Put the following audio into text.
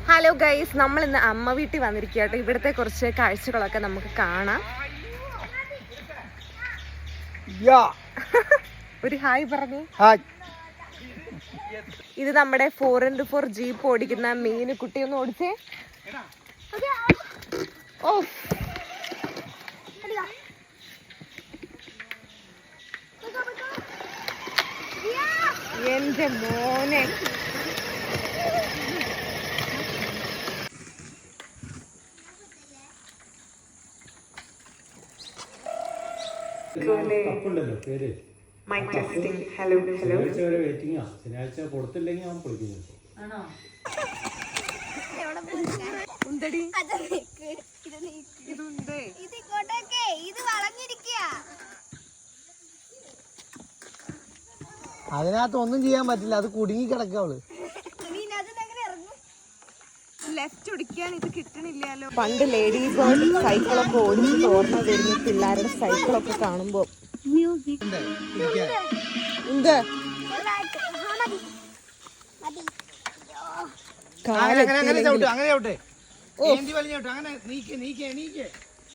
Hello guys, നമ്മൾ ഇന്ന് അമ്മ വീട്ടിൽ വന്നിരിക്കുകയാട്ടോ. ഇവിടുത്തെ കുറച്ച് കാഴ്ചകളൊക്കെ നമുക്ക് കാണാം. ഒരു ഹായ് പറഞ്ഞു. ഇത് നമ്മുടെ 4x4 ജീപ്പ് ഓടിക്കുന്ന മീനു കുട്ടി. ഒന്ന് ഓടിച്ചേ. ഓ എന്റെ മോനെ, അതിനകത്ത് ഒന്നും ചെയ്യാൻ പറ്റില്ല, അത് കുടുങ്ങി കിടക്കുക. അവള് ലെഫ്റ്റ് ഒടിക്കാൻ ഇത് കിട്ടണില്ലല്ലോ. പണ്ട് ലേഡി ബേർഡ് സൈക്കിളൊക്കെ ഓടിച്ച് തോർന്ന വരുന്ന പിള്ളേരുടെ സൈക്കിളൊക്കെ കാണുമ്പോ എന്ത് അങ്ങനെ